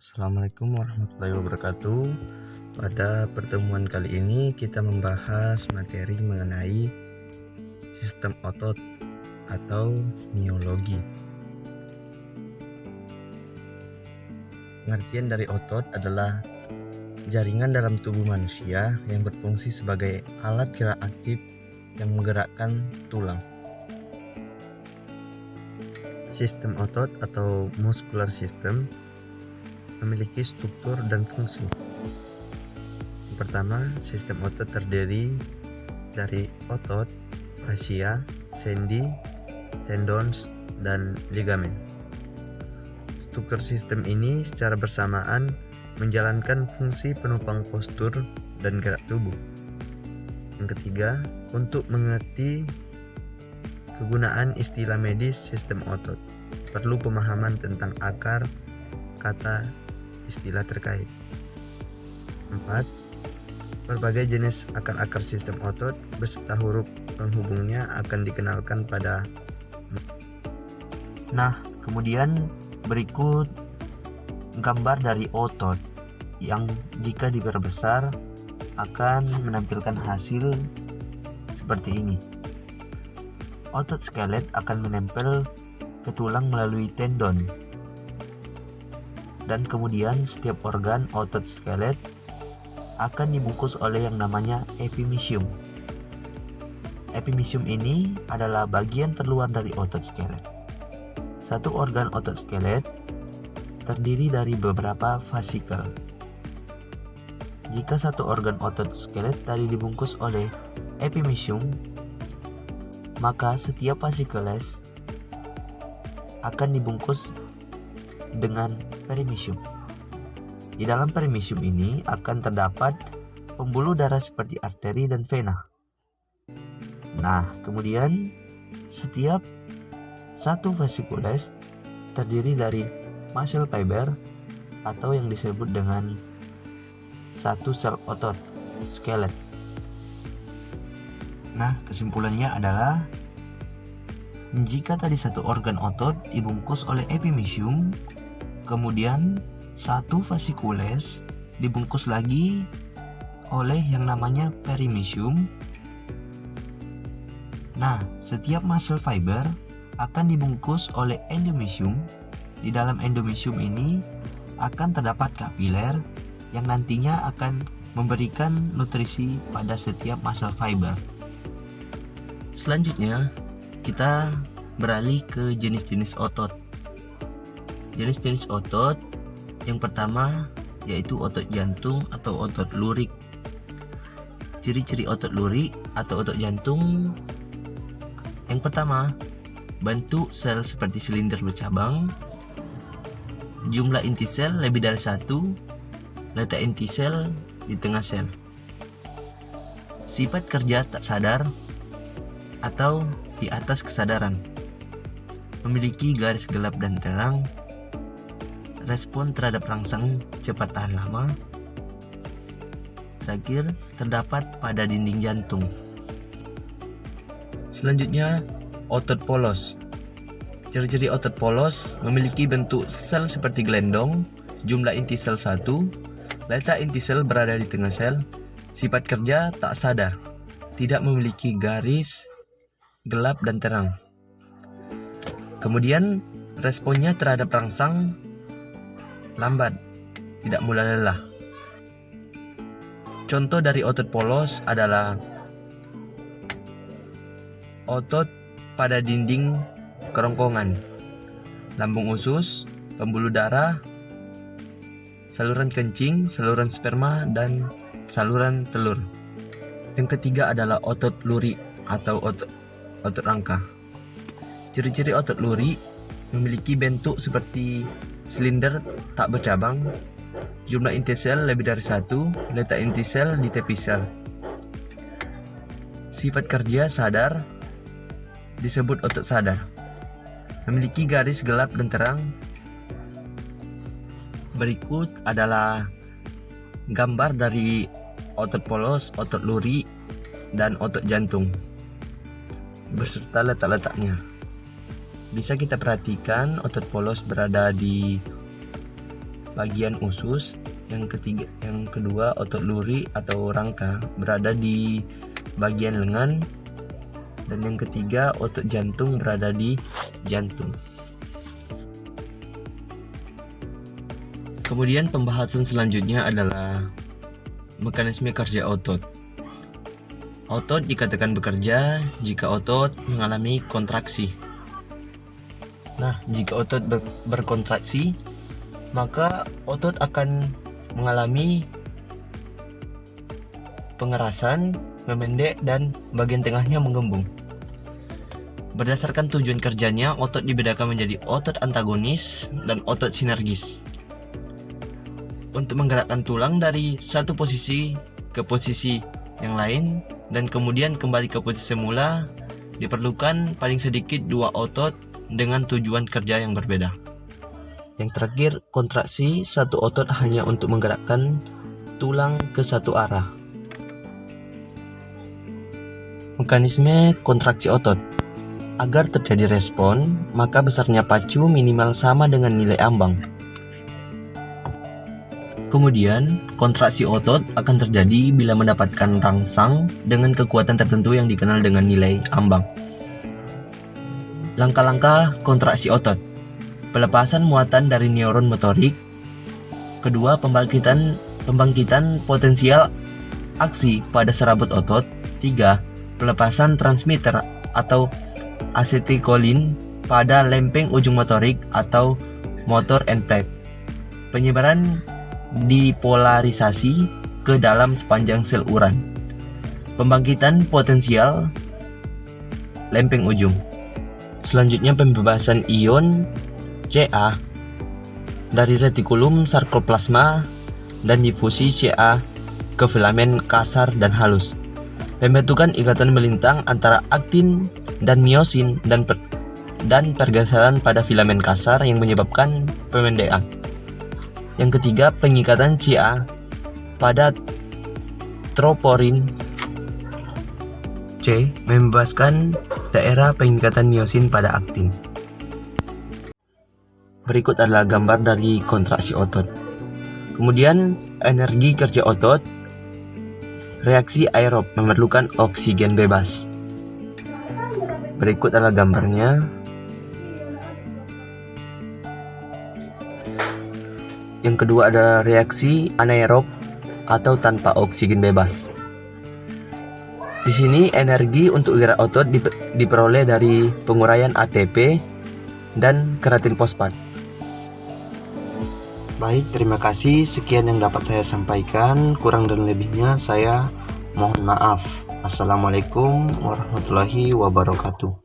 Assalamualaikum warahmatullahi wabarakatuh. Pada pertemuan kali ini kita membahas materi mengenai sistem otot atau miologi. Pengertian dari otot adalah jaringan dalam tubuh manusia yang berfungsi sebagai alat gerak aktif yang menggerakkan tulang. Sistem otot atau muscular system memiliki struktur dan fungsi. Yang pertama, sistem otot terdiri dari otot, fascia, sendi, tendons, dan ligamen. Struktur sistem ini secara bersamaan menjalankan fungsi penopang postur dan gerak tubuh. Yang ketiga, untuk mengerti kegunaan istilah medis sistem otot, perlu pemahaman tentang akar kata istilah terkait. 4. Berbagai jenis akar-akar sistem otot beserta huruf penghubungnya akan dikenalkan pada. Nah, kemudian berikut gambar dari otot yang jika diperbesar akan menampilkan hasil seperti ini. Otot skelet akan menempel ke tulang melalui tendon. Dan kemudian setiap organ otot skelet akan dibungkus oleh yang namanya epimysium. Epimysium ini adalah bagian terluar dari otot skelet. Satu organ otot skelet terdiri dari beberapa vasikel. Jika satu organ otot skelet tadi dibungkus oleh epimysium, maka setiap vasikules akan dibungkus dengan perimysium. Di dalam perimysium ini akan terdapat pembuluh darah seperti arteri dan vena. Nah, kemudian setiap satu vasikules terdiri dari muscle fiber atau yang disebut dengan satu sel otot, skelet. Nah, kesimpulannya adalah jika tadi satu organ otot dibungkus oleh epimysium, kemudian satu vasikules dibungkus lagi oleh yang namanya perimysium. Nah, setiap muscle fiber akan dibungkus oleh endomysium. Di dalam endomysium ini akan terdapat kapiler yang nantinya akan memberikan nutrisi pada setiap muscle fiber. Selanjutnya, kita beralih ke jenis-jenis otot. Jenis-jenis otot yang pertama yaitu otot jantung atau otot lurik. Ciri-ciri otot lurik atau otot jantung yang pertama, bentuk sel seperti silinder bercabang, jumlah inti sel lebih dari satu, letak inti sel di tengah sel. Sifat kerja tak sadar atau di atas kesadaran, memiliki garis gelap dan terang, respon terhadap rangsang cepat tahan lama. Terakhir, terdapat pada dinding jantung. Selanjutnya, otot polos. Ciri-ciri otot polos memiliki bentuk sel seperti gelendong, jumlah inti sel 1, letak inti sel berada di tengah sel, sifat kerja tak sadar, tidak memiliki garis gelap dan terang. Kemudian responnya terhadap rangsang lambat, tidak mudah lelah. Contoh dari otot polos adalah otot pada dinding kerongkongan, lambung usus, pembuluh darah, saluran kencing, saluran sperma, dan saluran telur. Yang ketiga adalah otot lurik atau otot rangka. Ciri-ciri otot lurik memiliki bentuk seperti silinder tak bercabang, jumlah inti sel lebih dari satu, letak inti sel di tepi sel. Sifat kerja sadar disebut otot sadar, memiliki garis gelap dan terang. Berikut adalah gambar dari otot polos, otot lurik, dan otot jantung beserta letak-letaknya. Bisa kita perhatikan otot polos berada di bagian usus. Yang kedua, otot luri atau rangka berada di bagian lengan. Dan yang ketiga, otot jantung berada di jantung. Kemudian pembahasan selanjutnya adalah mekanisme kerja otot. Otot dikatakan bekerja jika otot mengalami kontraksi. Nah, jika otot berkontraksi, maka otot akan mengalami pengerasan, memendek, dan bagian tengahnya menggembung. Berdasarkan tujuan kerjanya, otot dibedakan menjadi otot antagonis dan otot sinergis. Untuk menggerakkan tulang dari satu posisi ke posisi yang lain dan kemudian kembali ke posisi semula, diperlukan paling sedikit 2 otot dengan tujuan kerja yang berbeda. Yang terakhir, kontraksi satu otot hanya untuk menggerakkan tulang ke satu arah. Mekanisme kontraksi otot. Agar terjadi respon, maka besarnya pacu minimal sama dengan nilai ambang. Kemudian, kontraksi otot akan terjadi bila mendapatkan rangsang dengan kekuatan tertentu yang dikenal dengan nilai ambang. Langkah-langkah kontraksi otot. Pelepasan muatan dari neuron motorik. Kedua, pembangkitan potensial aksi pada serabut otot. 3. Pelepasan transmitter atau asetilkolin pada lempeng ujung motorik atau motor end plate. Penyebaran dipolarisasi ke dalam sepanjang sel uran. Pembangkitan potensial lempeng ujung. Selanjutnya, pembebasan ion Ca dari retikulum sarkoplasma dan difusi Ca ke filamen kasar dan halus. Pembentukan ikatan melintang antara aktin dan miosin dan pergeseran pada filamen kasar yang menyebabkan pemendekan. Yang ketiga, pengikatan Ca pada troporin C membebaskan daerah pengikatan miosin pada aktin. Berikut adalah gambar dari kontraksi otot. Kemudian, energi kerja otot. Reaksi aerob memerlukan oksigen bebas. Berikut adalah gambarnya. Yang kedua adalah reaksi anaerob atau tanpa oksigen bebas. Di sini energi untuk gerak otot diperoleh dari penguraian ATP dan keratin fosfat. Baik, terima kasih. Sekian yang dapat saya sampaikan. Kurang dan lebihnya saya mohon maaf. Assalamualaikum warahmatullahi wabarakatuh.